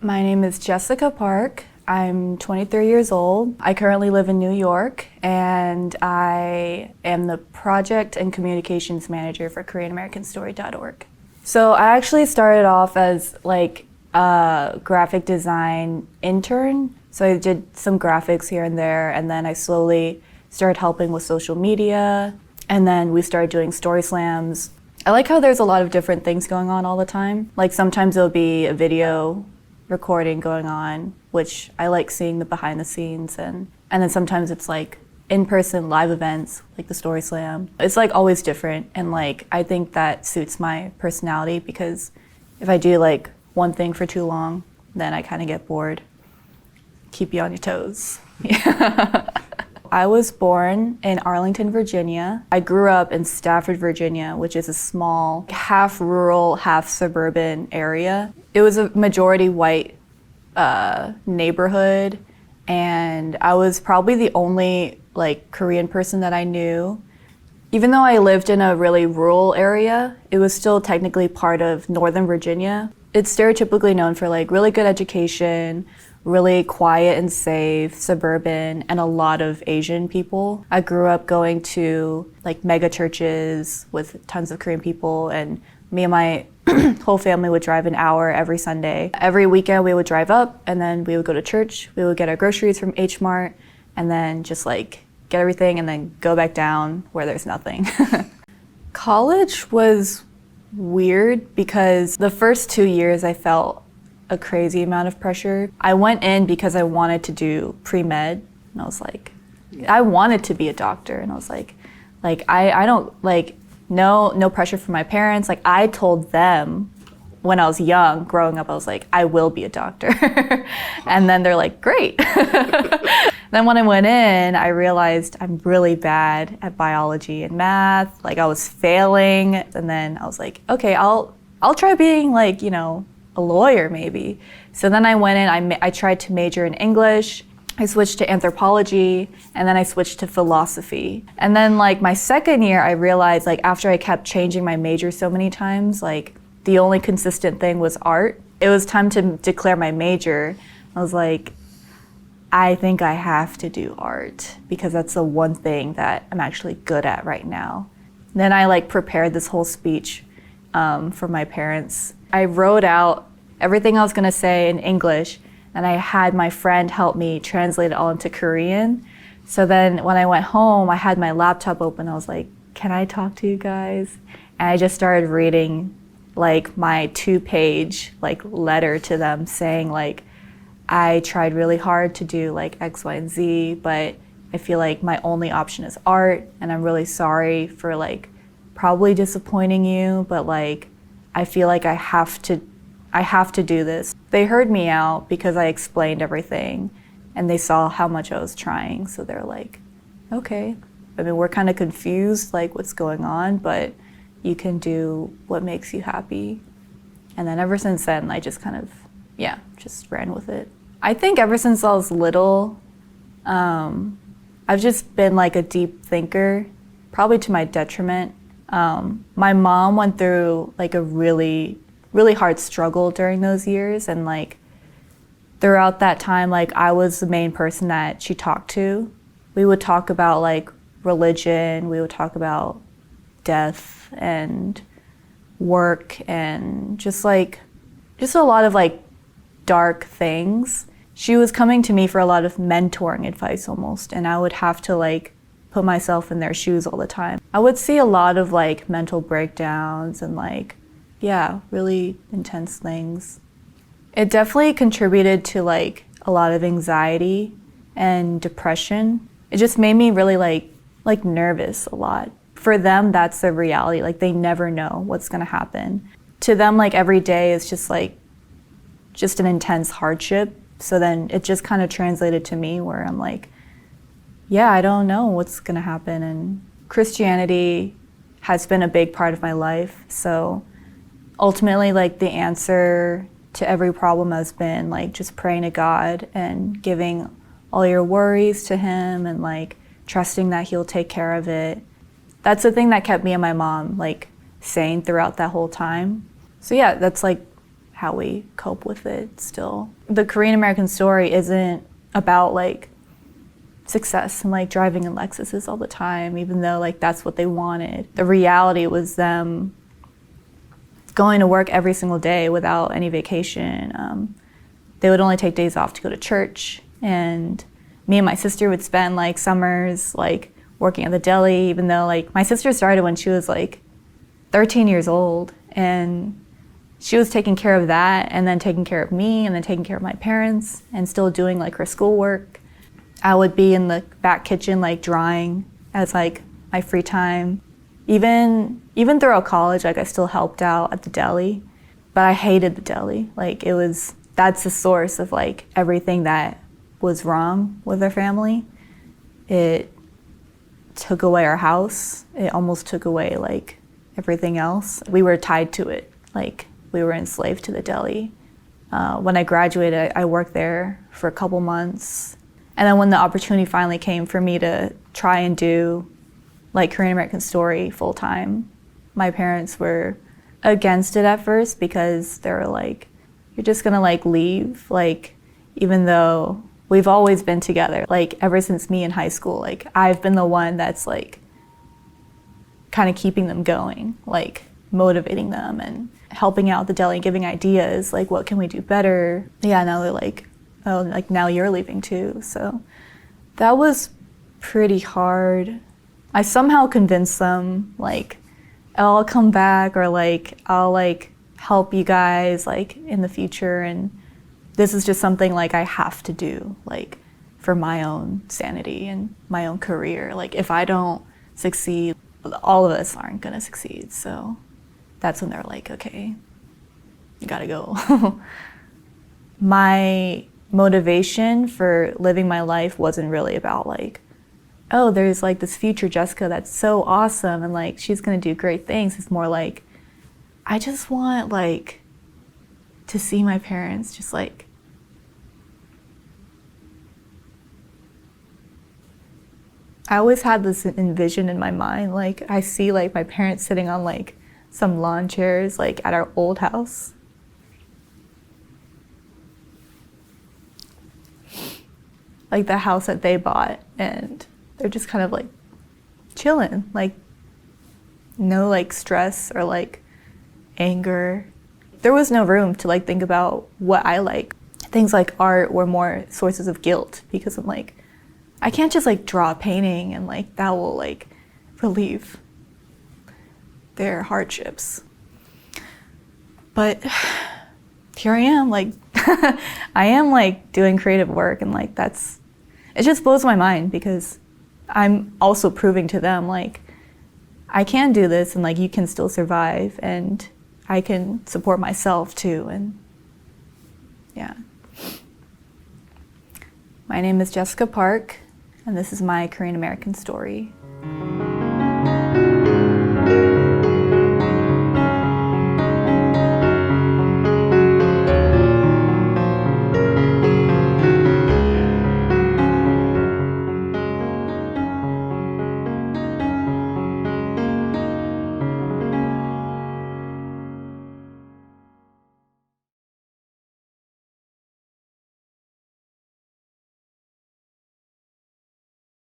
My name is Jessica Park. I'm 23 years old. I currently live in New York, and I am the project and communications manager for KoreanAmericanStory.org. So I actually started off as like a graphic design intern. So I did some graphics here and there, and then I slowly started helping with social media, and then we started doing story slams. I like how there's a lot of different things going on all the time. Like sometimes there'll be a video recording going on, which I like seeing the behind the scenes, and then sometimes it's like in-person live events like the story slam. It's like always different, and like I think that suits my personality, because if I do like one thing for too long, then I kind of get bored. Keep you on your toes. Yeah. I was born in Arlington, Virginia. I grew up in Stafford, Virginia, which is a small, half rural, half suburban area. It was a majority white neighborhood, and I was probably the only like Korean person that I knew. Even though I lived in a really rural area, it was still technically part of Northern Virginia. It's stereotypically known for like really good education, really quiet and safe, suburban, and a lot of Asian people. I grew up going to like mega churches with tons of Korean people, and me and my whole family would drive an hour every Sunday. Every weekend we would drive up, and then we would go to church. We would get our groceries from H Mart, and then just like get everything and then go back down where there's nothing. College was weird because the first 2 years I felt a crazy amount of pressure. I went in because I wanted to do pre-med, and I was like, I wanted to be a doctor, and I was like I don't like, no pressure from my parents. Like I told them when I was young, growing up, I was like, I will be a doctor. And then they're like, great. Then when I went in, I realized I'm really bad at biology and math. Like I was failing, and then I was like, okay, I'll try being like, you know, a lawyer maybe. So then I went in, I tried to major in English, I switched to anthropology, and then I switched to philosophy. And then like my second year, I realized like after I kept changing my major so many times, like the only consistent thing was art. It was time to declare my major. I was like, I think I have to do art because that's the one thing that I'm actually good at right now. Then I like prepared this whole speech for my parents. I wrote out everything I was gonna say in English, and I had my friend help me translate it all into Korean. So then when I went home, I had my laptop open. I was like, can I talk to you guys? And I just started reading like my 2-page like letter to them saying like, I tried really hard to do like X, Y, and Z, but I feel like my only option is art, and I'm really sorry for like probably disappointing you, but like I feel like I have to do this. They heard me out because I explained everything, and they saw how much I was trying, so they're like, okay. I mean, we're kind of confused like what's going on, but you can do what makes you happy. And then ever since then, I just kind of, just ran with it. I think ever since I was little, I've just been like a deep thinker, probably to my detriment. My mom went through like a really, really hard struggle during those years, and like throughout that time, like I was the main person that she talked to. We would talk about like religion, we would talk about death and work, and just a lot of like dark things. She was coming to me for a lot of mentoring advice almost, and I would have to like put myself in their shoes all the time. I would see a lot of like mental breakdowns and like, really intense things. It definitely contributed to like a lot of anxiety and depression. It just made me really like nervous a lot. For them, that's the reality. Like they never know what's gonna happen. To them, like every day is just an intense hardship. So then it just kind of translated to me where I'm like, I don't know what's gonna happen. And Christianity has been a big part of my life. So ultimately, like the answer to every problem has been like just praying to God and giving all your worries to Him, and like trusting that He'll take care of it. That's the thing that kept me and my mom like sane throughout that whole time. So that's like how we cope with it still. The Korean American story isn't about like success and like driving in Lexuses all the time, even though like that's what they wanted. The reality was them going to work every single day without any vacation. They would only take days off to go to church, and me and my sister would spend like summers like working at the deli, even though like my sister started when she was like 13 years old, and she was taking care of that and then taking care of me and then taking care of my parents and still doing like her schoolwork. I would be in the back kitchen like drawing as like my free time. Even throughout college, like I still helped out at the deli, but I hated the deli. Like that's the source of like everything that was wrong with our family. It took away our house. It almost took away like everything else. We were tied to it. Like we were enslaved to the deli. When I graduated, I worked there for a couple months. And then when the opportunity finally came for me to try and do like Korean American Story full time, my parents were against it at first because they were like, you're just gonna like leave, like even though we've always been together, like ever since me in high school, like I've been the one that's like kind of keeping them going, like motivating them and helping out the deli, giving ideas, like what can we do better? Yeah, now they're like, oh, like now you're leaving too. So that was pretty hard. I somehow convinced them like, oh, I'll come back, or like I'll like help you guys like in the future, and this is just something like I have to do like for my own sanity and my own career. Like if I don't succeed, all of us aren't gonna succeed. So that's when they're like, okay, you gotta go. My motivation for living my life wasn't really about like, oh, there's like this future Jessica that's so awesome and like she's gonna do great things. It's more like, I just want like to see my parents just like I always had this envision in my mind, like I see like my parents sitting on like some lawn chairs like at our old house. Like the house that they bought, and they're just kind of like chilling, like no like stress or like anger. There was no room to like think about what I like. Things like art were more sources of guilt because I'm like, I can't just like draw a painting and like that will like relieve their hardships. But here I am, like I am like doing creative work, and like it just blows my mind because I'm also proving to them like I can do this and like you can still survive and I can support myself too. And yeah. My name is Jessica Park, and this is my Korean American story.